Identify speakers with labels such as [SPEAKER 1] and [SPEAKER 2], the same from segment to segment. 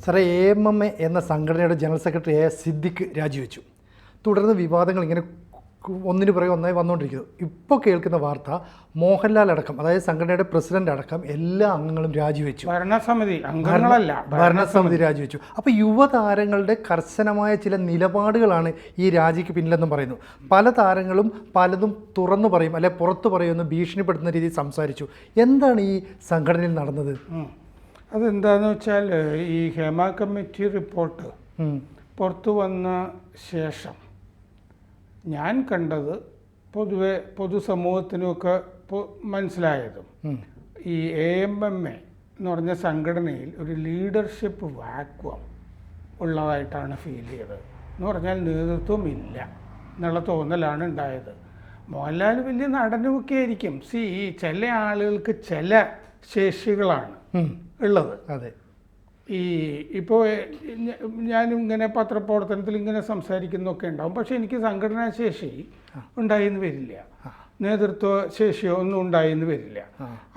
[SPEAKER 1] സാറേ, AMMA എന്ന സംഘടനയുടെ ജനറൽ സെക്രട്ടറിയായ സിദ്ദിഖ് രാജിവെച്ചു. തുടർന്ന് വിവാദങ്ങൾ ഇങ്ങനെ ഒന്നിനു പുറകെ ഒന്നായി വന്നുകൊണ്ടിരിക്കുന്നു. ഇപ്പോൾ കേൾക്കുന്ന വാർത്ത മോഹൻലാൽ അടക്കം, അതായത് സംഘടനയുടെ പ്രസിഡന്റ് അടക്കം എല്ലാ അംഗങ്ങളും രാജിവെച്ചു. ഭരണസമിതി രാജിവെച്ചു. അപ്പോൾ യുവതാരങ്ങളുടെ കർശനമായ ചില നിലപാടുകളാണ് ഈ രാജിക്ക് പിന്നിലെന്നും പറയുന്നു. പല താരങ്ങളും പലതും തുറന്നു പറയും, അല്ലെ പുറത്തു പറയുമെന്ന് ഭീഷണിപ്പെടുത്തുന്ന രീതിയിൽ സംസാരിച്ചു. എന്താണ് ഈ സംഘടനയിൽ നടന്നത്?
[SPEAKER 2] അതെന്താണെന്ന് വെച്ചാൽ, ഈ ഹേമ കമ്മിറ്റി റിപ്പോർട്ട് പുറത്തു വന്ന ശേഷം ഞാൻ കണ്ടത്, പൊതുവെ പൊതുസമൂഹത്തിനുമൊക്കെ മനസ്സിലായതും, ഈ AMMA എന്ന് പറഞ്ഞ സംഘടനയിൽ ഒരു ലീഡർഷിപ്പ് വാക്വം ഉള്ളതായിട്ടാണ് ഫീൽ ചെയ്തത്. എന്ന് പറഞ്ഞാൽ നേതൃത്വം ഇല്ല എന്നുള്ള തോന്നലാണ് ഉണ്ടായത്. മോഹൻലാൽ വലിയ നടനുമൊക്കെ ആയിരിക്കും. ചില ആളുകൾക്ക് ചില ശേഷികളാണ് ഉള്ളത്.
[SPEAKER 1] അതെ,
[SPEAKER 2] ഇപ്പോൾ ഞാനും ഇങ്ങനെ പത്രപ്രവർത്തനത്തിൽ ഇങ്ങനെ സംസാരിക്കുന്നൊക്കെ ഉണ്ടാവും. പക്ഷേ എനിക്ക് സംഘടനാ ശേഷി ഉണ്ടായിന്ന് വരില്ല, നേതൃത്വ ശേഷിയോ ഒന്നും ഉണ്ടായിന്ന് വരില്ല.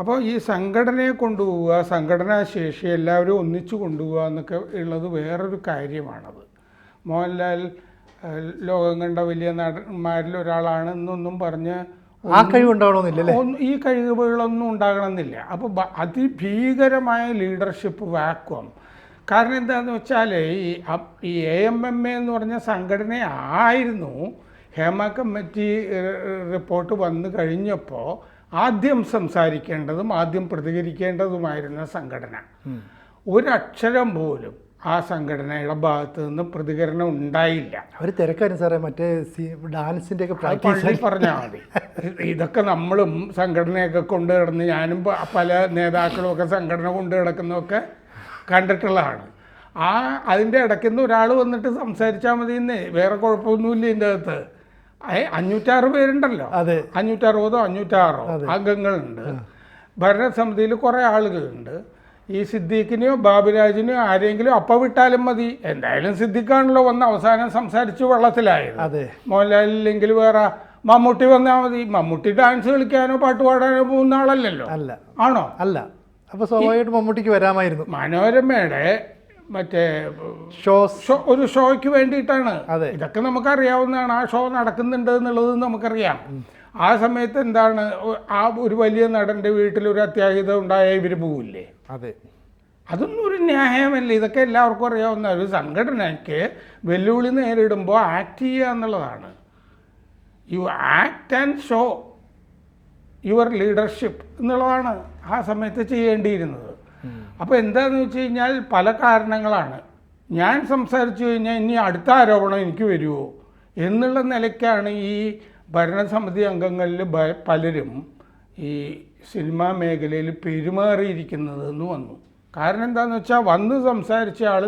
[SPEAKER 2] അപ്പോൾ ഈ സംഘടനയെ കൊണ്ടുപോവുക, സംഘടനാ ശേഷി എല്ലാവരും ഒന്നിച്ചു കൊണ്ടുപോവുക എന്നൊക്കെ ഉള്ളത് വേറൊരു കാര്യമാണത്. മോഹൻലാൽ ലോകം കണ്ട വലിയ നടന്മാരിൽ ഒരാളാണ് എന്നൊന്നും പറഞ്ഞ്
[SPEAKER 1] ആ കഴിവുണ്ടാവണമെന്നില്ല,
[SPEAKER 2] ഈ കഴിവുകളൊന്നും ഉണ്ടാകണമെന്നില്ല. അപ്പോൾ അതിഭീകരമായ ലീഡർഷിപ്പ് വാക്വം. കാരണം എന്താണെന്ന് വെച്ചാൽ, ഈ AMMA എന്ന് പറഞ്ഞ സംഘടന ആയിരുന്നു ഹേമ കമ്മിറ്റി റിപ്പോർട്ട് വന്നു കഴിഞ്ഞപ്പോൾ ആദ്യം സംസാരിക്കേണ്ടതും ആദ്യം പ്രതികരിക്കേണ്ടതുമായിരുന്ന സംഘടന. ഒരക്ഷരം പോലും ആ സംഘടനയുടെ ഭാഗത്ത് നിന്ന് പ്രതികരണം ഉണ്ടായില്ല.
[SPEAKER 1] അവർ തിരക്കാരും സാറേ, മറ്റേ ഡാൻസിൻ്റെ ഒക്കെ
[SPEAKER 2] പ്രാക്ടീസ് പറഞ്ഞാൽ മതി. ഇതൊക്കെ നമ്മളും സംഘടനയൊക്കെ കൊണ്ടു കിടന്ന്, ഞാനും പല നേതാക്കളും ഒക്കെ സംഘടന കൊണ്ടു കിടക്കുന്നതൊക്കെ കണ്ടിട്ടുള്ളതാണ്. അതിൻ്റെ ഇടയ്ക്കുന്ന് ഒരാൾ വന്നിട്ട് സംസാരിച്ചാൽ മതി എന്നേ, വേറെ കുഴപ്പമൊന്നുമില്ല. ഇതിൻ്റെ അകത്ത് 506 പേരുണ്ടല്ലോ, 560 506 അംഗങ്ങളുണ്ട്. ഭരണസമിതിയിൽ കുറേ ആളുകളുണ്ട്. ഈ സിദ്ദീഖിനെയോ ബാബുരാജിനെയോ ആരെങ്കിലും അപ്പം വിട്ടാലും മതി. എന്തായാലും സിദ്ദീഖാണല്ലോ വന്ന് അവസാനം സംസാരിച്ച് വെള്ളത്തിലായത്. മോഹൻലാലില്ലെങ്കിൽ വേറെ മമ്മൂട്ടി വന്നാൽ മതി. മമ്മൂട്ടി ഡാൻസ് കളിക്കാനോ പാട്ട് പാടാനോ പോകുന്ന ആളല്ലല്ലോ. ആണോ?
[SPEAKER 1] അല്ല. അപ്പോൾ സ്വാഭാവികമായിട്ട് മമ്മൂട്ടിക്ക് വരാമായിരുന്നു.
[SPEAKER 2] മനോരമയുടെ മറ്റേ ഒരു ഷോയ്ക്ക് വേണ്ടിയിട്ടാണ്. ഇതൊക്കെ നമുക്കറിയാവുന്നതാണ്. ആ ഷോ നടക്കുന്നുണ്ട് എന്നുള്ളത് നമുക്കറിയാം. ആ സമയത്ത് എന്താണ്, ആ ഒരു വലിയ നടൻ്റെ വീട്ടിൽ ഒരു അത്യാഹിതം ഉണ്ടായാൽ ഇവർ പോവില്ലേ? അതൊന്നും ഒരു ന്യായമല്ല. ഇതൊക്കെ എല്ലാവർക്കും അറിയാവുന്ന ഒരു സംഘടനയ്ക്ക് വെല്ലുവിളി നേരിടുമ്പോൾ ആക്ട് ചെയ്യുക എന്നുള്ളതാണ്. U act and show your leadership എന്നുള്ളതാണ് ആ സമയത്ത് ചെയ്യേണ്ടിയിരുന്നത്. അപ്പോൾ എന്താണെന്ന് വെച്ച് കഴിഞ്ഞാൽ, പല കാരണങ്ങളാണ്. ഞാൻ സംസാരിച്ചു കഴിഞ്ഞാൽ ഇനി അടുത്ത ആരോപണം എനിക്ക് വരുമോ എന്നുള്ള നിലയ്ക്കാണ് ഈ ഭരണസമിതി അംഗങ്ങളിൽ പലരും ഈ സിനിമാ മേഖലയിൽ പെരുമാറിയിരിക്കുന്നത് എന്ന് വന്നു. കാരണം എന്താണെന്ന് വെച്ചാൽ, വന്ന് സംസാരിച്ച ആൾ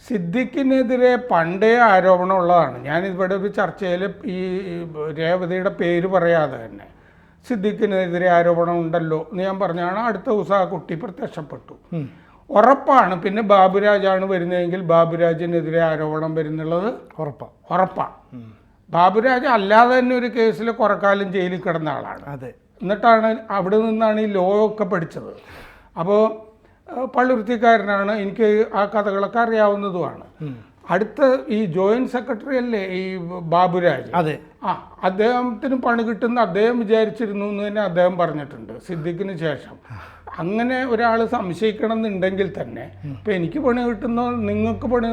[SPEAKER 2] സിദ്ദിഖിനെതിരെ പണ്ടേ ആരോപണം ഉള്ളതാണ്. ഞാനിവിടെ ഒരു ചർച്ചയിൽ ഈ രേവതിയുടെ പേര് പറയാതെ തന്നെ സിദ്ദിഖിനെതിരെ ആരോപണം ഉണ്ടല്ലോ എന്ന് ഞാൻ പറഞ്ഞാണ്. അടുത്ത ദിവസം ആ കുട്ടി പ്രത്യക്ഷപ്പെട്ടു. ഉറപ്പാണ്. പിന്നെ ബാബുരാജാണ് വരുന്നതെങ്കിൽ ബാബുരാജിനെതിരെ ആരോപണം വരുന്നുള്ളത് ഉറപ്പാണ്. ബാബുരാജ് അല്ലാതെ തന്നെ ഒരു കേസിൽ കുറക്കാലം ജയിലിൽ കിടന്ന ആളാണ്. എന്നിട്ടാണ് അവിടെ നിന്നാണ് ഈ ലോ ഒക്കെ പഠിച്ചത്. അപ്പോൾ പള്ളുരുത്തിക്കാരനാണ്. എനിക്ക് ആ കഥകളൊക്കെ അറിയാവുന്നതുമാണ്. അടുത്ത ഈ ജോയിന്റ് സെക്രട്ടറി അല്ലേ ഈ ബാബുരാജ്, അദ്ദേഹത്തിന് പണി കിട്ടുന്ന അദ്ദേഹം വിചാരിച്ചിരുന്നു എന്ന് തന്നെ അദ്ദേഹം പറഞ്ഞിട്ടുണ്ട് സിദ്ദിഖിന് ശേഷം. അങ്ങനെ ഒരാൾ സംശയിക്കണം എന്നുണ്ടെങ്കിൽ തന്നെ, ഇപ്പം എനിക്ക് പണി കിട്ടുന്നോ നിങ്ങൾക്ക് പണി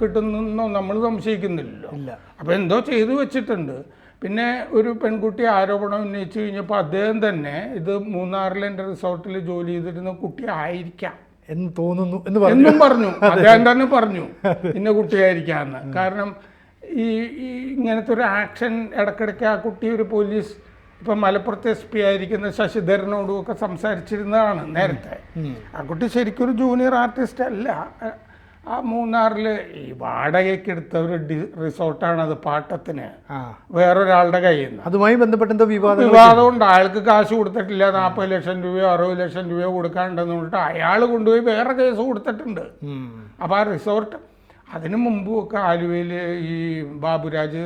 [SPEAKER 2] കിട്ടുന്നോ നമ്മൾ സംശയിക്കുന്നില്ലല്ലോ. അപ്പോൾ എന്തോ ചെയ്തു വെച്ചിട്ടുണ്ട്. പിന്നെ ഒരു പെൺകുട്ടി ആരോപണം ഉന്നയിച്ചു കഴിഞ്ഞപ്പോൾ അദ്ദേഹം തന്നെ ഇത് മൂന്നാറിലെ എൻ്റെ റിസോർട്ടിൽ ജോലി ചെയ്തിരുന്ന കുട്ടി ആയിരിക്കാം
[SPEAKER 1] എന്ന് തോന്നുന്നു
[SPEAKER 2] എന്നും പറഞ്ഞു. അദ്ദേഹം തന്നെ പറഞ്ഞു ഇന്ന കുട്ടിയായിരിക്കാമെന്ന്. കാരണം ഈ ഇങ്ങനത്തെ ഒരു ആക്ഷൻ ഇടയ്ക്കിടയ്ക്ക് ആ കുട്ടി ഒരു പോലീസ്, ഇപ്പം മലപ്പുറത്തെ SP ആയിരിക്കുന്ന ശശിധരനോടും ഒക്കെ സംസാരിച്ചിരുന്നതാണ് നേരത്തെ. ആ കുട്ടി ശരിക്കും ഒരു ജൂനിയർ ആർട്ടിസ്റ്റ് അല്ല. ആ മൂന്നാറിൽ ഈ വാടകയ്ക്ക് എടുത്ത ഒരു റിസോർട്ടാണത്, പാട്ടത്തിന് വേറൊരാളുടെ കയ്യിൽ നിന്ന്.
[SPEAKER 1] അതുമായി ബന്ധപ്പെട്ട എന്തോ
[SPEAKER 2] വിവാദമുണ്ട്. അയാൾക്ക് കാശ് കൊടുത്തിട്ടില്ല, 40 ലക്ഷം രൂപയോ 60 ലക്ഷം രൂപയോ കൊടുക്കാണ്ടെന്ന് പറഞ്ഞിട്ട് അയാൾ കൊണ്ടുപോയി വേറെ കേസ് കൊടുത്തിട്ടുണ്ട്. അപ്പോൾ ആ റിസോർട്ട് അതിനു മുമ്പുമൊക്കെ ആലുവയിൽ ഈ ബാബുരാജ്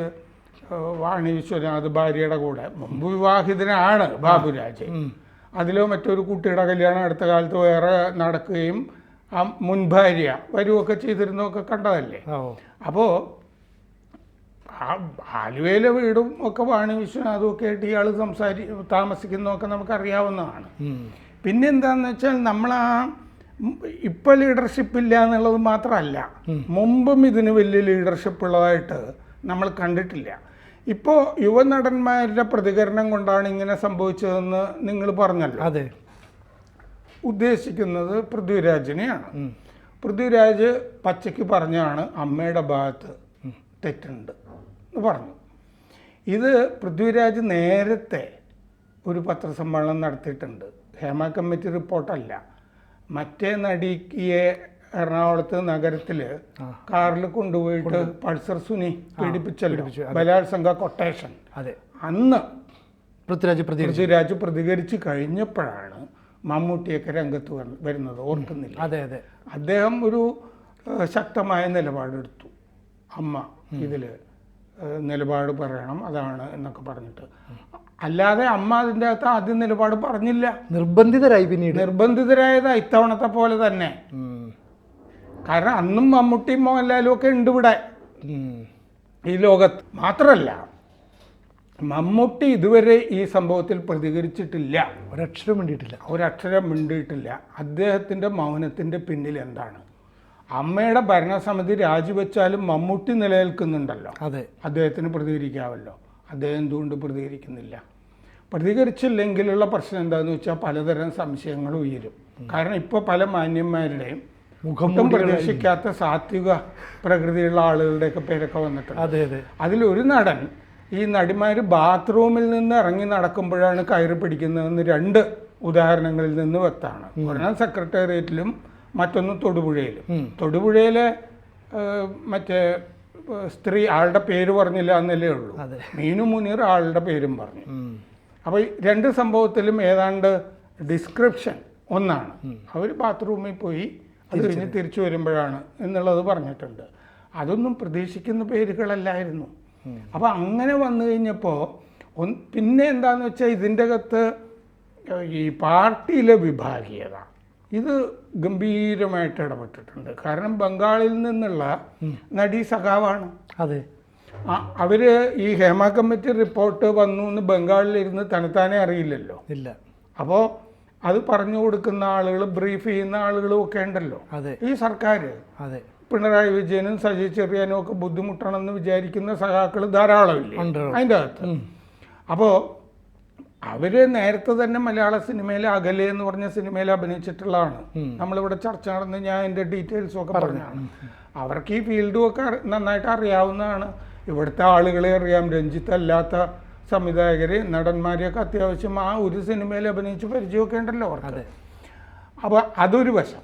[SPEAKER 2] വാണി വിശ്വനാഥ് ഭാര്യയുടെ കൂടെ മുമ്പ് വിവാഹിതനാണ് ബാബുരാജ്. അതിലോ മറ്റൊരു കുട്ടിയുടെ കല്യാണം അടുത്ത കാലത്ത് വേറെ നടക്കുകയും ആ മുൻഭാര്യ വരുമൊക്കെ ചെയ്തിരുന്നൊക്കെ കണ്ടതല്ലേ. അപ്പോൾ ആലുവയിലെ വീടും ഒക്കെ വാണി വിശ്വനാഥും ഒക്കെ ആയിട്ട് ഇയാൾ താമസിക്കുന്നതൊക്കെ നമുക്കറിയാവുന്നതാണ്. പിന്നെ എന്താണെന്ന് വെച്ചാൽ നമ്മൾ ഇപ്പോൾ ലീഡർഷിപ്പ് ഇല്ല എന്നുള്ളത് മാത്രമല്ല, മുമ്പും ഇതിന് വലിയ ലീഡർഷിപ്പ് ഉള്ളതായിട്ട് നമ്മൾ കണ്ടിട്ടില്ല. ഇപ്പോൾ യുവനടന്മാരുടെ പ്രതികരണം കൊണ്ടാണ് ഇങ്ങനെ സംഭവിച്ചതെന്ന് നിങ്ങൾ പറഞ്ഞല്ലോ.
[SPEAKER 1] അതെ,
[SPEAKER 2] ഉദ്ദേശിക്കുന്നത് പൃഥ്വിരാജിനെയാണ്. പൃഥ്വിരാജ് പച്ചയ്ക്ക് പറഞ്ഞാണ് അമ്മയുടെ ഭാഗത്ത് തെറ്റുണ്ട് എന്ന് പറഞ്ഞു. ഇത് പൃഥ്വിരാജ് നേരത്തെ ഒരു പത്രസമ്മേളനം നടത്തിയിട്ടുണ്ട്. ഹേമ കമ്മിറ്റി റിപ്പോർട്ടല്ല, മറ്റേ നടിയെ എറണാകുളത്ത് നഗരത്തിൽ കാറിൽ കൊണ്ടുപോയിട്ട് പൾസർ സുനി പീഡിപ്പിച്ചല്ലോ, ബലാത്സംഗ കൊട്ടേഷൻ. അന്ന് പൃഥ്വിരാജ് പ്രതികരിച്ച് കഴിഞ്ഞപ്പോഴാണ് മമ്മൂട്ടിയൊക്കെ രംഗത്ത് വരുന്നത്, ഓർക്കുന്നില്ല. അദ്ദേഹം ഒരു ശക്തമായ നിലപാടെടുത്തു. അമ്മ ഇതിൽ നിലപാട് പറയണം, അതാണ് എന്നൊക്കെ പറഞ്ഞിട്ട്. അല്ലാതെ അമ്മ അതിൻ്റെ അകത്ത് ആദ്യം നിലപാട് പറഞ്ഞില്ല. നിർബന്ധിതരായത് ഇത്തവണത്തെ പോലെ തന്നെ. കാരണം അന്നും മമ്മൂട്ടിയും മോഹൻലാലും ഒക്കെ ഉണ്ട് ഇവിടെ ഈ ലോകത്ത്. മാത്രമല്ല, മമ്മൂട്ടി ഇതുവരെ ഈ സംഭവത്തിൽ പ്രതികരിച്ചിട്ടില്ല, ഒരക്ഷരം മിണ്ടിയിട്ടില്ല. അദ്ദേഹത്തിൻ്റെ മൗനത്തിൻ്റെ പിന്നിൽ എന്താണ്? അമ്മയുടെ ഭരണസമിതി രാജിവെച്ചാലും മമ്മൂട്ടി നിലനിൽക്കുന്നുണ്ടല്ലോ, അദ്ദേഹത്തിന് പ്രതികരിക്കാമല്ലോ. അദ്ദേഹം എന്തുകൊണ്ട് പ്രതികരിക്കുന്നില്ല? പ്രതികരിച്ചില്ലെങ്കിലുള്ള പ്രശ്നം എന്താണെന്ന് വെച്ചാൽ പലതരം സംശയങ്ങൾ ഉയരും. കാരണം ഇപ്പോൾ പല മാന്യന്മാരുടെയും മുഖം പ്രതീക്ഷിക്കാത്ത സാത്വിക പ്രകൃതിയുള്ള ആളുകളുടെയൊക്കെ പേരൊക്കെ വന്നിട്ടുണ്ട്. അതിലൊരു നടൻ ഈ നടിമാർ ബാത്റൂമിൽ നിന്ന് ഇറങ്ങി നടക്കുമ്പോഴാണ് കയറി പിടിക്കുന്നതെന്ന് 2 ഉദാഹരണങ്ങളിൽ നിന്ന് വ്യക്തമാണ്. ഒരെണ്ണം സെക്രട്ടേറിയറ്റിലും മറ്റൊന്ന് തൊടുപുഴയിലും. തൊടുപുഴയിലെ മറ്റേ സ്ത്രീ ആളുടെ പേര് പറഞ്ഞില്ല എന്നല്ലേ ഉള്ളൂ, മീനു മുനീർ ആളുടെ പേരും പറഞ്ഞു. അപ്പോൾ 2 സംഭവത്തിലും ഏതാണ്ട് ഡിസ്ക്രിപ്ഷൻ ഒന്നാണ്. അവർ ബാത്റൂമിൽ പോയി അത് കഴിഞ്ഞ് തിരിച്ചു വരുമ്പോഴാണ് എന്നുള്ളത് പറഞ്ഞിട്ടുണ്ട്. അതൊന്നും പ്രതീക്ഷിക്കുന്ന പേരുകളല്ലായിരുന്നു. അപ്പോൾ അങ്ങനെ വന്നു കഴിഞ്ഞപ്പോൾ പിന്നെ എന്താണെന്ന് വെച്ചാൽ ഇതിൻ്റെ അകത്ത് ഈ പാർട്ടിയിലെ വിഭാഗീയത ഇത് ഗംഭീരമായിട്ട് ഇടപെട്ടിട്ടുണ്ട്. കാരണം ബംഗാളിൽ നിന്നുള്ള നടി സഖാവാണ്. അവർ ഈ ഹേമ കമ്മിറ്റി റിപ്പോർട്ട് വന്നു എന്ന് ബംഗാളിലിരുന്ന് തന്നെത്താനെ അറിയില്ലല്ലോ. അപ്പോൾ അത് പറഞ്ഞു കൊടുക്കുന്ന ആളുകൾ, ബ്രീഫ് ചെയ്യുന്ന ആളുകളും ഒക്കെ ഉണ്ടല്ലോ. ഈ സർക്കാർ പിണറായി വിജയനും സജി ചെറിയാനും ഒക്കെ ബുദ്ധിമുട്ടണമെന്ന് വിചാരിക്കുന്ന സഖാക്കൾ ധാരാളമില്ലേ അതിൻ്റെ അകത്ത്. അപ്പോൾ അവർ നേരത്തെ തന്നെ മലയാള സിനിമയിൽ അകലെ എന്ന് പറഞ്ഞ സിനിമയിൽ അഭിനയിച്ചിട്ടുള്ളതാണ്. നമ്മളിവിടെ ചർച്ച നടന്ന് ഞാൻ എൻ്റെ ഡീറ്റെയിൽസും ഒക്കെ പറഞ്ഞാണ്. അവർക്ക് ഈ ഫീൽഡും ഒക്കെ നന്നായിട്ട് അറിയാവുന്നതാണ്. ഇവിടുത്തെ ആളുകളെ അറിയാം. രഞ്ജിത്ത് അല്ലാത്ത സംവിധായകർ, നടന്മാരെയൊക്കെ അത്യാവശ്യം ആ ഒരു സിനിമയിൽ അഭിനയിച്ച് പരിചയമൊക്കെ ഉണ്ടല്ലോ അവർക്ക്. അപ്പോൾ അതൊരു വശം.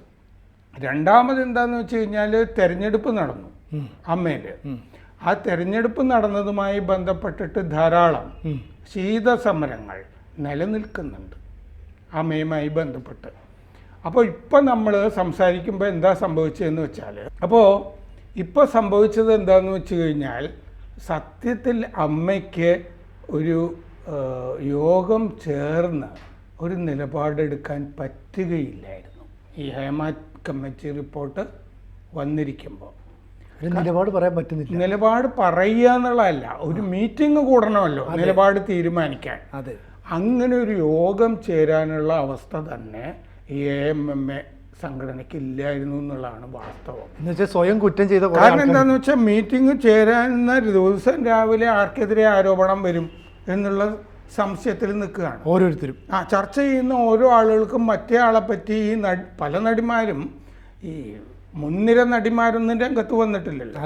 [SPEAKER 2] രണ്ടാമത് എന്താണെന്ന് വെച്ച് കഴിഞ്ഞാൽ തെരഞ്ഞെടുപ്പ് നടന്നു അമ്മയിൽ. ആ തെരഞ്ഞെടുപ്പ് നടന്നതുമായി ബന്ധപ്പെട്ടിട്ട് ധാരാളം ശീതസമരങ്ങൾ നിലനിൽക്കുന്നുണ്ട് അമ്മയുമായി ബന്ധപ്പെട്ട്. അപ്പോൾ ഇപ്പം നമ്മൾ സംസാരിക്കുമ്പോൾ എന്താ സംഭവിച്ചതെന്ന് വെച്ചാൽ, അപ്പോൾ ഇപ്പോൾ സംഭവിച്ചത് എന്താണെന്ന് വെച്ച് കഴിഞ്ഞാൽ, സത്യത്തിൽ അമ്മയ്ക്ക് ഒരു യോഗം ചേർന്ന് ഒരു നിലപാടെടുക്കാൻ പറ്റുകയില്ലായിരുന്നു ഈ ഹേമ കമ്മിറ്റി റിപ്പോർട്ട് വന്നിരിക്കുമ്പോൾ.
[SPEAKER 1] നിലപാട് പറയാൻ പറ്റുന്നില്ല.
[SPEAKER 2] നിലപാട് പറയുക എന്നുള്ളതല്ല, ഒരു മീറ്റിംഗ് കൂടണമല്ലോ നിലപാട് തീരുമാനിക്കാൻ. അങ്ങനെ ഒരു യോഗം ചേരാനുള്ള അവസ്ഥ തന്നെ ഈ AMMA സംഘടനയ്ക്ക് ഇല്ലായിരുന്നു എന്നുള്ളതാണ് വാസ്തവം.
[SPEAKER 1] എന്നുവെച്ചാൽ സ്വയം കുറ്റം ചെയ്ത.
[SPEAKER 2] കാരണം എന്താണെന്ന് വെച്ചാൽ മീറ്റിംഗ് ചേരാവുന്ന ദിവസം രാവിലെ ആർക്കെതിരെ ആരോപണം വരും എന്നുള്ള സംശയത്തിൽ നിൽക്കുകയാണ്
[SPEAKER 1] ഓരോരുത്തരും.
[SPEAKER 2] ചർച്ച ചെയ്യുന്ന ഓരോ ആളുകൾക്കും മറ്റേ ആളെ പറ്റി ഈ പല നടിമാരും, ഈ മുൻനിര നടിമാരൊന്നും രംഗത്ത് വന്നിട്ടില്ലല്ലോ.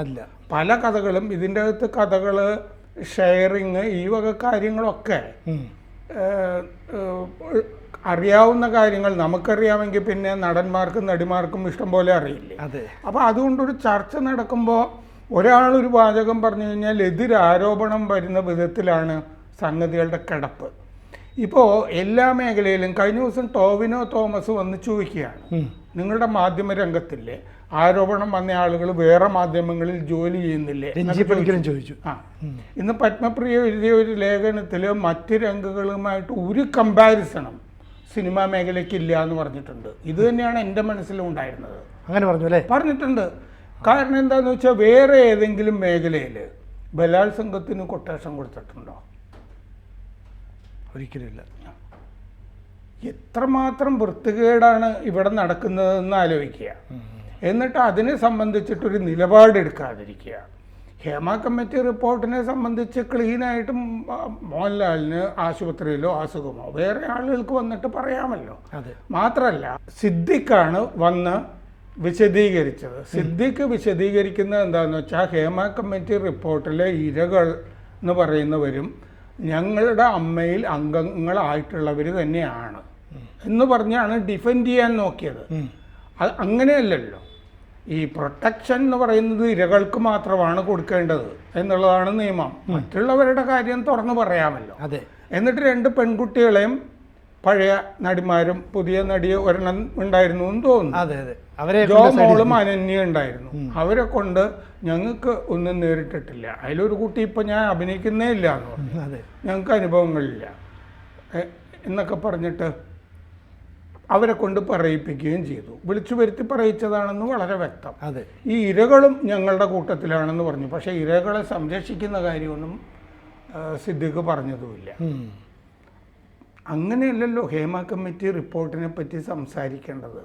[SPEAKER 2] പല കഥകളും ഇതിൻ്റെ അകത്ത് കഥകൾ, ഷെയറിങ്, ഈ വക കാര്യങ്ങളൊക്കെ അറിയാവുന്ന കാര്യങ്ങൾ നമുക്കറിയാമെങ്കിൽ പിന്നെ നടന്മാർക്കും നടിമാർക്കും ഇഷ്ടം പോലെ അറിയില്ലേ. അപ്പോൾ അതുകൊണ്ടൊരു ചർച്ച നടക്കുമ്പോൾ ഒരാളൊരു വാചകം പറഞ്ഞു കഴിഞ്ഞാൽ എതിരാരോപണം വരുന്ന വിധത്തിലാണ് സംഗതികളുടെ കിടപ്പ്. ഇപ്പോൾ എല്ലാ മേഖലയിലും കഴിഞ്ഞ ദിവസം ടോവിനോ തോമസ് വന്ന് ചോദിക്കുകയാണ്, നിങ്ങളുടെ മാധ്യമ രംഗത്തില്ലേ ആരോപണം വന്ന ആളുകൾ വേറെ മാധ്യമങ്ങളിൽ ജോലി ചെയ്യുന്നില്ലേ
[SPEAKER 1] ചോദിച്ചു.
[SPEAKER 2] ഇന്ന് പത്മപ്രിയ എഴുതിയ ഒരു ലേഖനത്തിൽ മറ്റ് രംഗങ്ങളുമായിട്ട് ഒരു കമ്പാരിസണും സിനിമാ മേഖലയ്ക്ക് ഇല്ല എന്ന് പറഞ്ഞിട്ടുണ്ട്. ഇത് തന്നെയാണ് എൻ്റെ മനസ്സിലും ഉണ്ടായിരുന്നത്.
[SPEAKER 1] അങ്ങനെ പറഞ്ഞു അല്ലേ?
[SPEAKER 2] പറഞ്ഞിട്ടുണ്ട്. കാരണം എന്താണെന്ന് വെച്ചാൽ വേറെ ഏതെങ്കിലും മേഖലയിൽ ബലാത്സംഗത്തിന് കൊട്ടേഷൻ കൊടുത്തിട്ടുണ്ടോ?
[SPEAKER 1] ഒരിക്കലുമില്ല.
[SPEAKER 2] എത്രമാത്രം വൃത്തികേടാണ് ഇവിടെ നടക്കുന്നതെന്ന് ആലോചിക്കുക. എന്നിട്ട് അതിനെ സംബന്ധിച്ചിട്ടൊരു നിലപാടെടുക്കാതിരിക്കുക. ഹേമ കമ്മിറ്റി റിപ്പോർട്ടിനെ സംബന്ധിച്ച് ക്ലീനായിട്ട് മോഹൻലാലിന് ആശുപത്രിയിലോ അസുഖമോ വേറെ ആളുകൾക്ക് വന്നിട്ട് പറയാമല്ലോ. മാത്രമല്ല സിദ്ദിഖാണ് വന്ന് വിശദീകരിച്ചത്. സിദ്ദിഖ് വിശദീകരിക്കുന്നത് എന്താണെന്ന് വെച്ചാൽ ഹേമ കമ്മിറ്റി റിപ്പോർട്ടിലെ ഇരകൾ എന്ന് പറയുന്നവരും ഞങ്ങളുടെ അമ്മയിൽ അംഗങ്ങളായിട്ടുള്ളവർ തന്നെയാണ് എന്ന് പറഞ്ഞാണ് ഡിഫെൻഡ് ചെയ്യാൻ നോക്കിയത്. അത് അങ്ങനെയല്ലല്ലോ. ഈ പ്രൊട്ടക്ഷൻ എന്ന് പറയുന്നത് ഇരകൾക്ക് മാത്രമാണ് കൊടുക്കേണ്ടത് എന്നുള്ളതാണ് നിയമം. മറ്റുള്ളവരുടെ കാര്യം തുറന്നു പറയാമല്ലോ. എന്നിട്ട് 2 പെൺകുട്ടികളെയും പഴയ നടിമാരും പുതിയ നടി ഒരെണ്ണം ഉണ്ടായിരുന്നു എന്ന് തോന്നുന്നു, ജോ മോളും അനന്യ ഉണ്ടായിരുന്നു. അവരെ കൊണ്ട് ഞങ്ങൾക്ക് ഒന്നും നേരിട്ടിട്ടില്ല. അതിലൊരു കുട്ടി ഇപ്പം ഞാൻ അഭിനയിക്കുന്നേ ഇല്ല എന്ന് പറഞ്ഞു, ഞങ്ങൾക്ക് അനുഭവങ്ങളില്ല എന്നൊക്കെ പറഞ്ഞിട്ട് അവരെ കൊണ്ട് പറയിപ്പിക്കുകയും ചെയ്തു. വിളിച്ചു വരുത്തി പറയിച്ചതാണെന്ന് വളരെ വ്യക്തം. ഈ ഇരകളും ഞങ്ങളുടെ കൂട്ടത്തിലാണെന്ന് പറഞ്ഞു. പക്ഷേ ഇരകളെ സംരക്ഷിക്കുന്ന കാര്യമൊന്നും സിദ്ദിഖ് പറഞ്ഞതുമില്ല. അങ്ങനെയല്ലല്ലോ ഹേമ കമ്മിറ്റി റിപ്പോർട്ടിനെ പറ്റി സംസാരിക്കേണ്ടത്.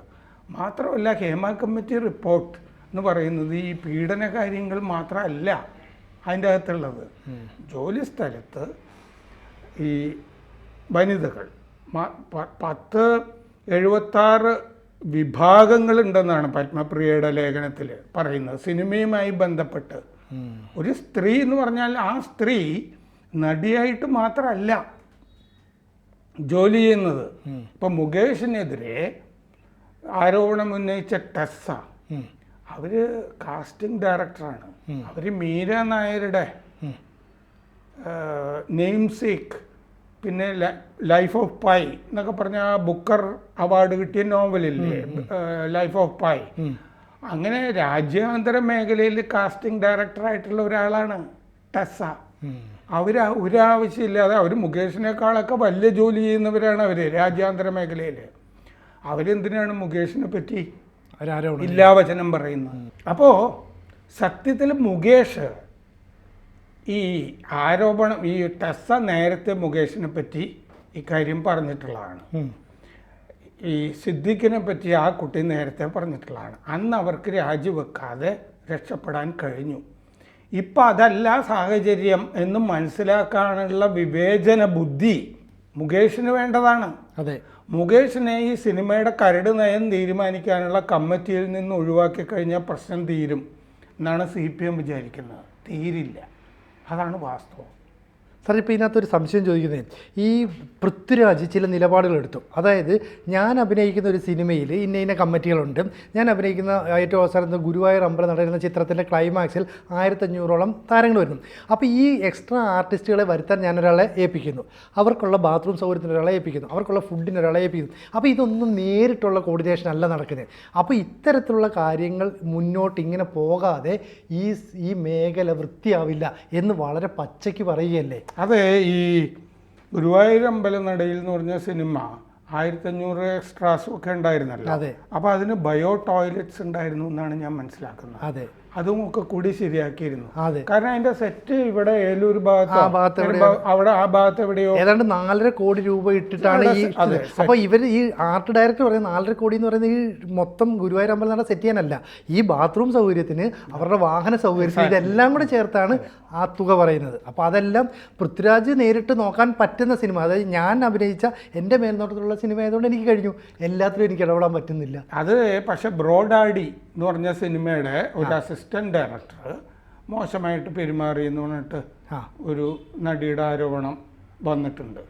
[SPEAKER 2] മാത്രമല്ല ഹേമ കമ്മിറ്റി റിപ്പോർട്ട് എന്ന് പറയുന്നത് ഈ പീഡന കാര്യങ്ങൾ മാത്രമല്ല അതിൻ്റെ അകത്തുള്ളത്. ജോലി സ്ഥലത്ത് ഈ വനിതകൾ 76 വിഭാഗങ്ങളുണ്ടെന്നാണ് പത്മപ്രിയയുടെ ലേഖനത്തിൽ പറയുന്നത്. സിനിമയുമായി ബന്ധപ്പെട്ട് ഒരു സ്ത്രീ എന്ന് പറഞ്ഞാൽ ആ സ്ത്രീ നടിയായിട്ട് മാത്രമല്ല ജോലി ചെയ്യുന്നത്. ഇപ്പം മുകേഷിനെതിരെ ആരോപണം ഉന്നയിച്ച ടെസ്സ, അവർ കാസ്റ്റിംഗ് ഡയറക്ടറാണ്. അവർ മീര നായരുടെ നെയിംസേക്ക്, പിന്നെ ലൈഫ് ഓഫ് പൈ എന്നൊക്കെ പറഞ്ഞ ആ ബുക്കർ അവാർഡ് കിട്ടിയ നോവലില്ലേ ലൈഫ് ഓഫ് പൈ, അങ്ങനെ രാജ്യാന്തര മേഖലയിൽ കാസ്റ്റിംഗ് ഡയറക്ടറായിട്ടുള്ള ഒരാളാണ് ടെസ്സ. ഒരാവശ്യമില്ലാതെ അവർ മുകേഷിനേക്കാളൊക്കെ വലിയ ജോലി ചെയ്യുന്നവരാണ് അവർ രാജ്യാന്തര മേഖലയിൽ. അവരെന്തിനാണ് മുകേഷിനെ പറ്റി ഇല്ലാവചനം പറയുന്നത്? അപ്പോൾ സത്യത്തിൽ മുകേഷ് ഈ ആരോപണം, ഈ ടെസ്സ നേരത്തെ മുകേഷിനെ പറ്റി ഇക്കാര്യം പറഞ്ഞിട്ടുള്ളതാണ്. ഈ സിദ്ദിഖിനെ പറ്റി ആ കുട്ടി നേരത്തെ പറഞ്ഞിട്ടുള്ളതാണ്. അന്ന് അവർക്ക് രാജിവെക്കാതെ രക്ഷപ്പെടാൻ കഴിഞ്ഞു. ഇപ്പം അതല്ല സാഹചര്യം എന്ന് മനസ്സിലാക്കാനുള്ള വിവേചന ബുദ്ധി മുകേഷിന് വേണ്ടതാണ്. മുകേഷിനെ ഈ സിനിമയുടെ കരട് നയം തീരുമാനിക്കാനുള്ള കമ്മിറ്റിയിൽ നിന്ന് ഒഴിവാക്കി കഴിഞ്ഞാൽ പ്രശ്നം തീരും എന്നാണ് CPM വിചാരിക്കുന്നത്. തീരില്ല, അതാണ് വാസ്തവം.
[SPEAKER 1] സാർ, ഇപ്പോൾ ഇതിനകത്തൊരു സംശയം ചോദിക്കുന്നത്, ഈ പൃഥ്വിരാജ് ചില നിലപാടുകൾ എടുത്തു. അതായത് ഞാൻ അഭിനയിക്കുന്ന ഒരു സിനിമയിൽ ഇന്ന കമ്മിറ്റികളുണ്ട്, ഞാൻ അഭിനയിക്കുന്ന ഏറ്റവും അവസാനത്തെ ഗുരുവായൂർ അമ്പലം നടക്കുന്ന ചിത്രത്തിൻ്റെ ക്ലൈമാക്സിൽ 1500ഓളം താരങ്ങൾ വരുന്നു. അപ്പോൾ ഈ എക്സ്ട്രാ ആർട്ടിസ്റ്റുകളെ വരുത്താൻ ഞാനൊരാളെ ഏൽപ്പിക്കുന്നു, അവർക്കുള്ള ബാത്റൂം സൗകര്യത്തിന് ഒരാളെ ഏൽപ്പിക്കുന്നു, അവർക്കുള്ള ഫുഡിന് ഒരാളെ ഏൽപ്പിക്കുന്നു. അപ്പോൾ ഇതൊന്നും നേരിട്ടുള്ള കോർഡിനേഷൻ അല്ല നടക്കുന്നത്. അപ്പോൾ ഇത്തരത്തിലുള്ള കാര്യങ്ങൾ മുന്നോട്ട് ഇങ്ങനെ പോകാതെ ഈ മേഖല വൃത്തിയാവില്ല എന്ന് വളരെ പച്ചയ്ക്ക് പറയുകയല്ലേ?
[SPEAKER 2] അതെ, ഈ ഗുരുവായൂർ അമ്പലം നടയിൽ എന്ന് പറഞ്ഞ സിനിമ 1500 എക്സ്ട്രാസും ഒക്കെ ഉണ്ടായിരുന്നല്ലോ. അപ്പോൾ അതിന് ബയോ ടോയ്ലറ്റ്സ് ഉണ്ടായിരുന്നു എന്നാണ് ഞാൻ മനസ്സിലാക്കുന്നത്. അതും ഒക്കെ കൂടി ശരിയാക്കിയിരുന്നു. കാരണം അതിന്റെ സെറ്റ് ഇവിടെ ഏലൂർ ഭാഗത്ത് അവിടെ ആ ഭാഗത്ത് എവിടെയോ
[SPEAKER 1] ഏതാണ്ട് 4.5 കോടി രൂപ ഇട്ടിട്ടാണ് ഈ. അപ്പോൾ ഇവർ ഈ ആർട്ട് ഡയറക്ടർ പറയുന്നത് 4.5 കോടി എന്ന് പറയുന്നത് ഈ മൊത്തം ഗുരുവായൂർ അമ്പലം നട സെറ്റ് ചെയ്യാനല്ല, ഈ ബാത്റൂം സൗകര്യത്തിന്, അവരുടെ വാഹന സൗകര്യത്തിന്, ഇതെല്ലാം കൂടെ ചേർത്താണ് ആ തുക പറയുന്നത്. അപ്പോൾ അതെല്ലാം പൃഥ്വിരാജ് നേരിട്ട് നോക്കാൻ പറ്റുന്ന സിനിമ, അതായത് ഞാൻ അഭിനയിച്ച എൻ്റെ മേൽനോട്ടത്തിലുള്ള സിനിമ ആയതുകൊണ്ട് എനിക്ക് കഴിഞ്ഞു, എല്ലാത്തിലും എനിക്ക് ഇടപെടാൻ പറ്റുന്നില്ല.
[SPEAKER 2] അത് പക്ഷെ ബ്രോഡാഡി എന്ന് പറഞ്ഞ സിനിമയുടെ ഒരു അസിസ്റ്റന്റ് ഡയറക്ടർ മോശമായിട്ട് പെരുമാറി എന്ന് പറഞ്ഞിട്ട് ഒരു നടിയുടെ ആരോപണം വന്നിട്ടുണ്ട്.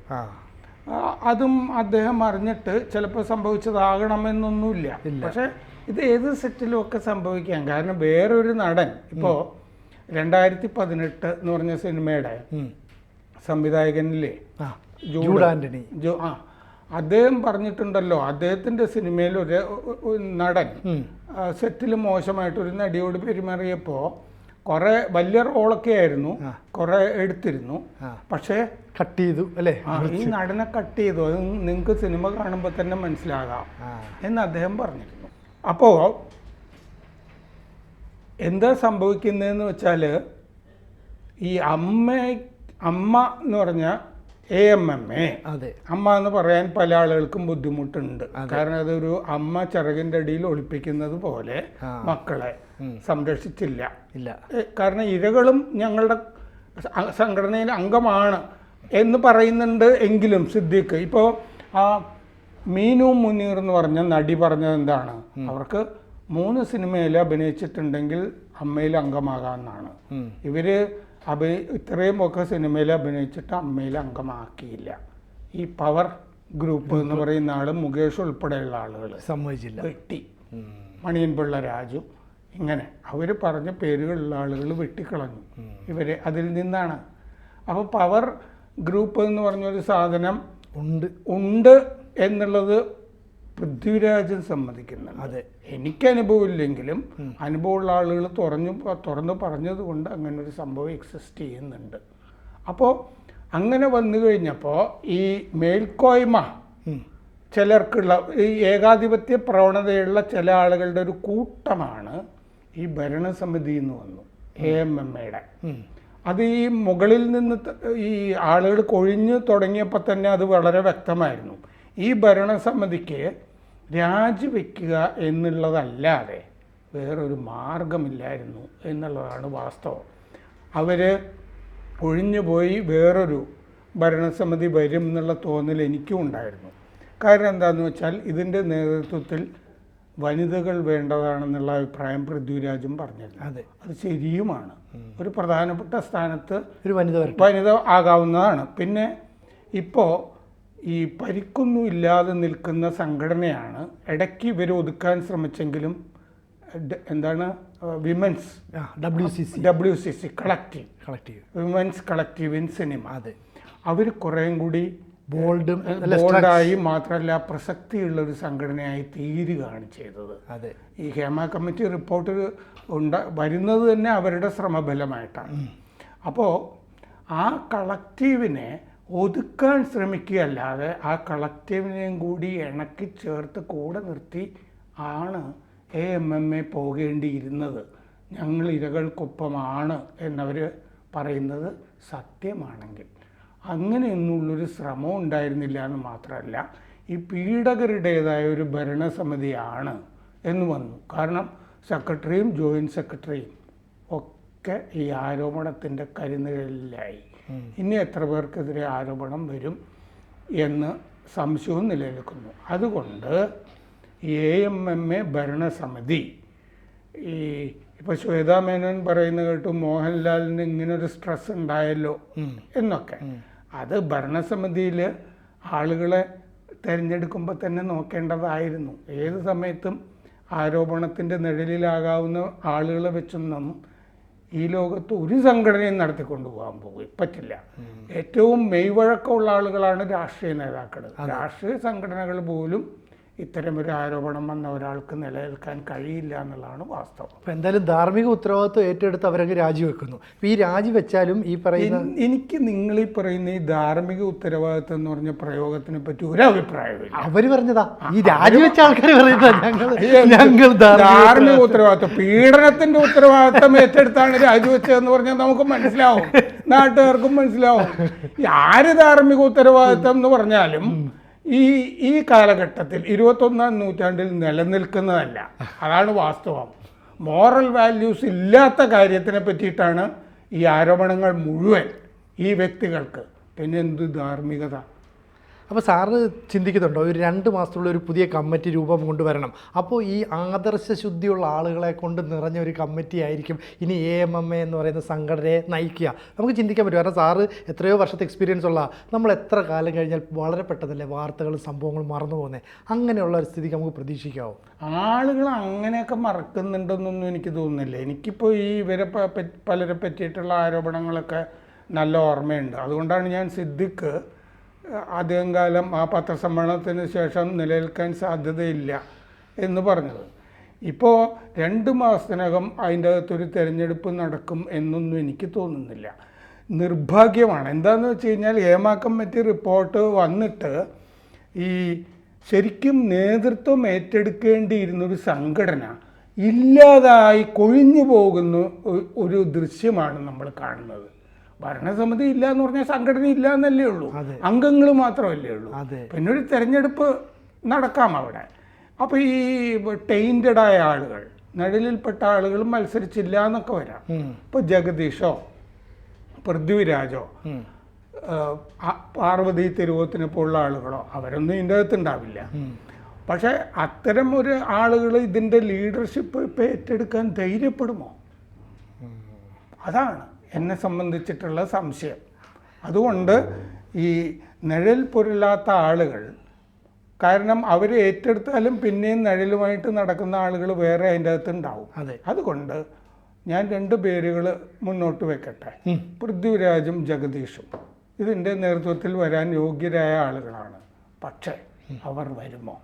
[SPEAKER 2] അതും അദ്ദേഹം അറിഞ്ഞിട്ട് ചിലപ്പോൾ സംഭവിച്ചതാകണമെന്നൊന്നുമില്ല. പക്ഷെ ഇത് ഏത് സെറ്റിലും ഒക്കെ സംഭവിക്കാം. കാരണം വേറൊരു നടൻ ഇപ്പോൾ 2018 എന്ന് പറഞ്ഞ സിനിമയുടെ സംവിധായകനില്ലേ
[SPEAKER 1] ജൂഡ് ആന്റണി,
[SPEAKER 2] അദ്ദേഹം പറഞ്ഞിട്ടുണ്ടല്ലോ, അദ്ദേഹത്തിൻ്റെ സിനിമയിൽ ഒരു നടൻ സെറ്റിൽ മോശമായിട്ടൊരു നടിയോട് പെരുമാറിയപ്പോൾ കുറേ വലിയ റോളൊക്കെ ആയിരുന്നു, കുറേ എടുത്തിരുന്നു, പക്ഷേ
[SPEAKER 1] കട്ട് ചെയ്തു അല്ലേ?
[SPEAKER 2] ഈ നടനെ കട്ട് ചെയ്തു, അത് നിങ്ങൾക്ക് സിനിമ കാണുമ്പോൾ തന്നെ മനസ്സിലാകാം എന്ന് അദ്ദേഹം പറഞ്ഞിരുന്നു. അപ്പോൾ എന്താ സംഭവിക്കുന്നതെന്ന് വെച്ചാൽ, ഈ അമ്മ എന്ന് പറഞ്ഞാൽ AMMA,
[SPEAKER 1] അതെ,
[SPEAKER 2] അമ്മ എന്ന് പറയാൻ പല ആളുകൾക്കും ബുദ്ധിമുട്ടുണ്ട്. കാരണം അതൊരു അമ്മ ചിറകിൻ്റെ അടിയിൽ ഒളിപ്പിക്കുന്നത് പോലെ മക്കളെ സംരക്ഷിച്ചില്ല. കാരണം ഇരകളും ഞങ്ങളുടെ സംഘടനയിൽ അംഗമാണ് എന്ന് പറയുന്നുണ്ട്. എങ്കിലും സിദ്ദിഖ് ഇപ്പോൾ ആ മീനു മുനീർ എന്ന് പറഞ്ഞ നടി പറഞ്ഞത് എന്താണ്, അവർക്ക് 3 സിനിമയിൽ അഭിനയിച്ചിട്ടുണ്ടെങ്കിൽ അമ്മയിൽ അംഗമാകാമെന്നാണ്. ഇവര് ഇത്രയും ഒക്കെ സിനിമയിൽ അഭിനയിച്ചിട്ട് അമ്മയിൽ അംഗമാക്കിയില്ല. ഈ പവർ ഗ്രൂപ്പ് എന്ന് പറയുന്ന ആള്, മുകേഷ് ഉൾപ്പെടെയുള്ള ആളുകൾ സമ്മതിച്ചില്ല. വെട്ടി, മണിയൻ പിള്ള രാജു, ഇങ്ങനെ അവർ പറഞ്ഞ പേരുകളുള്ള ആളുകൾ വെട്ടിക്കളഞ്ഞു ഇവരെ. അതിൽ നിന്നാണ്. അപ്പോൾ പവർ ഗ്രൂപ്പ് എന്ന് പറഞ്ഞൊരു സാധനം ഉണ്ട് എന്നുള്ളത് പൃഥ്വിരാജൻ സമ്മതിക്കുന്നുണ്ട്. അതെ, എനിക്ക് അനുഭവമില്ലെങ്കിലും അനുഭവമുള്ള ആളുകൾ തുറന്നു പറഞ്ഞത് കൊണ്ട് അങ്ങനെ ഒരു സംഭവം എക്സിസ്റ്റ് ചെയ്യുന്നുണ്ട്. അപ്പോൾ അങ്ങനെ വന്നു കഴിഞ്ഞപ്പോൾ ഈ മേൽക്കോയ്മ ചിലർക്കുള്ള ഈ ഏകാധിപത്യ പ്രവണതയുള്ള ചില ആളുകളുടെ ഒരു കൂട്ടമാണ് ഈ ഭരണസമിതി എന്ന് വന്നു, AMMയുടെ. അത് ഈ മുകളിൽ നിന്ന് ഈ ആളുകൾ കൊഴിഞ്ഞു തുടങ്ങിയപ്പോൾ തന്നെ അത് വളരെ വ്യക്തമായിരുന്നു. ഈ ഭരണസമിതിക്ക് രാജിവെക്കുക എന്നുള്ളതല്ലാതെ വേറൊരു മാർഗമില്ലായിരുന്നു എന്നുള്ളതാണ് വാസ്തവം. അവർ ഒഴിഞ്ഞുപോയി വേറൊരു ഭരണസമിതി വരും എന്നുള്ള തോന്നൽ എനിക്കും ഉണ്ടായിരുന്നു. കാരണം എന്താണെന്ന് വെച്ചാൽ, ഇതിൻ്റെ നേതൃത്വത്തിൽ വനിതകൾ വേണ്ടതാണെന്നുള്ള അഭിപ്രായം പൃഥ്വിരാജും പറഞ്ഞിരുന്നു. അതെ, അത് ശരിയുമാണ്. ഒരു പ്രധാനപ്പെട്ട സ്ഥാനത്ത് ഒരു വനിത ആകാവുന്നതാണ്. പിന്നെ ഇപ്പോൾ ഈ പരിക്കൊന്നും ഇല്ലാതെ നിൽക്കുന്ന സംഘടനയാണ്. ഇടയ്ക്ക് ഇവർ ഒതുക്കാൻ ശ്രമിച്ചെങ്കിലും എന്താണ് women's WCC collective women's collective in cinema, അതെ, അവർ കുറേയും കൂടി ബോൾഡായി മാത്രമല്ല പ്രസക്തിയുള്ളൊരു സംഘടനയായി തീരുകയാണ് ചെയ്തത്. അതെ, ഈ ഹേമ കമ്മിറ്റി റിപ്പോർട്ട് വരുന്നത് തന്നെ അവരുടെ ശ്രമഫലമായിട്ടാണ്. അപ്പോൾ ആ കളക്റ്റീവിനെ ഒതുക്കാൻ ശ്രമിക്കുകയല്ലാതെ ആ കളക്റ്റീവിനെയും കൂടി ഇണക്കി ചേർത്ത് കൂടെ നിർത്തി ആണ് AMMA പോകേണ്ടിയിരുന്നത്. ഞങ്ങൾ ഇരകൾക്കൊപ്പമാണ് എന്നവർ പറയുന്നത് സത്യമാണെങ്കിൽ, അങ്ങനെയൊന്നുള്ളൊരു ശ്രമം ഉണ്ടായിരുന്നില്ല എന്ന് മാത്രമല്ല, ഈ പീഡകരുടേതായ ഒരു ഭരണസമിതിയാണ് എന്ന് വന്നു. കാരണം സെക്രട്ടറിയും ജോയിൻറ്റ് സെക്രട്ടറിയും ഒക്കെ ഈ ആരോപണത്തിൻ്റെ കരിനിഴലിലായി. ഇനി എത്ര പേർക്കെതിരെ ആരോപണം വരും എന്ന് സംശയവും നിലനിൽക്കുന്നു. അതുകൊണ്ട് ഈ AMMA ഭരണസമിതി, ഈ ഇപ്പോൾ ശ്വേതാ മേനോൻ പറയുന്ന കേട്ടു മോഹൻലാലിന് ഇങ്ങനൊരു സ്ട്രെസ് ഉണ്ടായല്ലോ എന്നൊക്കെ. അത് ഭരണസമിതിയിൽ ആളുകളെ തിരഞ്ഞെടുക്കുമ്പോൾ തന്നെ നോക്കേണ്ടതായിരുന്നു. ഏത് സമയത്തും ആരോപണത്തിൻ്റെ നിഴലിലാകാവുന്ന ആളുകളെ വെച്ചൊന്നും ഈ ലോകത്ത് ഒരു സംഘടനയും നടത്തിക്കൊണ്ടു പോകാൻ പറ്റില്ല. ഏറ്റവും മെയ്വഴക്കമുള്ള ആളുകളാണ് രാഷ്ട്രീയ നേതാക്കൾ. രാഷ്ട്രീയ സംഘടനകൾ പോലും ഇത്തരമൊരു ആരോപണം വന്ന ഒരാൾക്ക് നിലനിൽക്കാൻ കഴിയില്ല എന്നുള്ളതാണ് വാസ്തവം.
[SPEAKER 1] അപ്പോൾ എന്തായാലും ധാർമ്മിക ഉത്തരവാദിത്വം ഏറ്റെടുത്ത് അവരൊക്കെ രാജിവെക്കുന്നു. അപ്പോൾ ഈ രാജിവെച്ചാലും ഈ പറയുന്ന
[SPEAKER 2] എനിക്ക് നിങ്ങളീ പറയുന്ന ഈ ധാർമ്മിക ഉത്തരവാദിത്വം എന്ന് പറഞ്ഞ പ്രയോഗത്തിനെ പറ്റി ഒരു അഭിപ്രായമില്ല.
[SPEAKER 1] അവർ പറഞ്ഞതാ, ഈ രാജിവെച്ച ആൾക്കാർ പറയുന്നത് ഞങ്ങൾ
[SPEAKER 2] ധാർമ്മിക ഉത്തരവാദിത്വം, പീഡനത്തിന്റെ ഉത്തരവാദിത്വം ഏറ്റെടുത്താണ് രാജിവെച്ചതെന്ന് പറഞ്ഞാൽ നമുക്ക് മനസ്സിലാവും, നാട്ടുകാർക്കും മനസ്സിലാവും. ആര് ധാർമ്മിക ഉത്തരവാദിത്വം എന്ന് പറഞ്ഞാലും ഈ കാലഘട്ടത്തിൽ 21ാം നൂറ്റാണ്ടിൽ നിലനിൽക്കുന്നതല്ല. അതാണ് വാസ്തവം. മോറൽ വാല്യൂസ് ഇല്ലാത്ത കാര്യത്തിനെ പറ്റിയിട്ടാണ് ഈ ആരോപണങ്ങൾ മുഴുവൻ ഈ വ്യക്തികൾക്ക്. പിന്നെ എന്ത് ധാർമ്മികത?
[SPEAKER 1] അപ്പോൾ സാറ് ചിന്തിക്കുന്നുണ്ടോ ഒരു 2 മാസത്തുള്ള ഒരു പുതിയ കമ്മിറ്റി രൂപം കൊണ്ടുവരണം? അപ്പോൾ ഈ ആദർശ ശുദ്ധിയുള്ള ആളുകളെ കൊണ്ട് നിറഞ്ഞ ഒരു കമ്മിറ്റി ആയിരിക്കും ഇനി AMMA എന്ന് പറയുന്ന സംഘടനയെ നയിക്കുക. നമുക്ക് ചിന്തിക്കാൻ പറ്റും. കാരണം സാറ് എത്രയോ വർഷത്തെ എക്സ്പീരിയൻസ് ഉള്ള, നമ്മൾ എത്ര കാലം കഴിഞ്ഞാൽ വളരെ പെട്ടെന്നല്ലേ വാർത്തകളും സംഭവങ്ങളും മറന്നു പോകുന്നത്. അങ്ങനെയുള്ള ഒരു സ്ഥിതിക്ക് നമുക്ക് പ്രതീക്ഷിക്കാവോ?
[SPEAKER 2] ആളുകൾ അങ്ങനെയൊക്കെ മറക്കുന്നുണ്ടെന്നൊന്നും എനിക്ക് തോന്നുന്നില്ല. എനിക്കിപ്പോൾ ഈ ഇവരെ പലരെ പറ്റിയിട്ടുള്ള ആരോപണങ്ങളൊക്കെ നല്ല ഓർമ്മയുണ്ട്. അതുകൊണ്ടാണ് ഞാൻ സിദ്ദിഖ് അധികം കാലം ആ പത്രസമ്മേളനത്തിന് ശേഷം നിലനിൽക്കാൻ സാധ്യതയില്ല എന്ന് പറഞ്ഞത്. ഇപ്പോൾ 2 മാസത്തിനകം അതിൻ്റെ അകത്തൊരു തിരഞ്ഞെടുപ്പ് നടക്കും എന്നൊന്നും എനിക്ക് തോന്നുന്നില്ല. നിർഭാഗ്യമാണ്. എന്താണെന്ന് വെച്ച് കഴിഞ്ഞാൽ ഹേമ കമ്മിറ്റി റിപ്പോർട്ട് വന്നിട്ട് ഈ ശരിക്കും നേതൃത്വം ഏറ്റെടുക്കേണ്ടിയിരുന്നൊരു സംഘടന ഇല്ലാതായി കൊഴിഞ്ഞു പോകുന്ന ഒരു ദൃശ്യമാണ് നമ്മൾ കാണുന്നത്. ഭരണസമിതി ഇല്ല എന്ന് പറഞ്ഞാൽ സംഘടന ഇല്ല എന്നല്ലേ ഉള്ളൂ, അംഗങ്ങൾ മാത്രമല്ലേ ഉള്ളൂ. പിന്നെ ഒരു തെരഞ്ഞെടുപ്പ് നടക്കാം അവിടെ. അപ്പോൾ ഈ ടൈൻറ്റഡായ ആളുകൾ, നിഴലിൽപ്പെട്ട ആളുകൾ മത്സരിച്ചില്ല എന്നൊക്കെ വരാം. ഇപ്പോൾ ജഗദീഷോ പൃഥ്വിരാജോ പാർവതി തിരുവോത്തിനെ പോലുള്ള ആളുകളോ അവരൊന്നും ഇതിൻ്റെ അകത്തുണ്ടാവില്ല. പക്ഷേ അത്തരം ഒരു ആളുകൾ ഇതിൻ്റെ ലീഡർഷിപ്പ് ഇപ്പം ഏറ്റെടുക്കാൻ ധൈര്യപ്പെടുമോ? അതാണ് എന്നെ സംബന്ധിച്ചിട്ടുള്ള സംശയം. അതുകൊണ്ട് ഈ നിഴൽ പൊരുളാത്ത ആളുകൾ, കാരണം അവർ ഏറ്റെടുത്താലും പിന്നെയും നിഴലുമായിട്ട് നടക്കുന്ന ആളുകൾ വേറെ അതിൻ്റെ അകത്തുണ്ടാവും. അതുകൊണ്ട് ഞാൻ 2 പേരുകൾ മുന്നോട്ട് വെക്കട്ടെ. പൃഥ്വിരാജും ജഗദീഷും ഇതിൻ്റെ നേതൃത്വത്തിൽ വരാൻ യോഗ്യരായ ആളുകളാണ്. പക്ഷേ അവർ വരുമോ?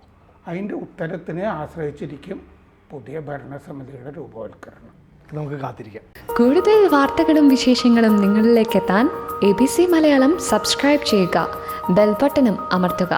[SPEAKER 2] അതിൻ്റെ ഉത്തരത്തിനെ ആശ്രയിച്ചിരിക്കും പുതിയ ഭരണസമിതിയുടെ രൂപവൽക്കരണം.
[SPEAKER 1] നമുക്ക് കാത്തിരിക്കാം.
[SPEAKER 3] കൂടുതൽ വാർത്തകളും വിശേഷങ്ങളും നിങ്ങളിലേക്ക് എത്താൻ ABC മലയാളം സബ്സ്ക്രൈബ് ചെയ്യുക, ബെൽ ബട്ടണും അമർത്തുക.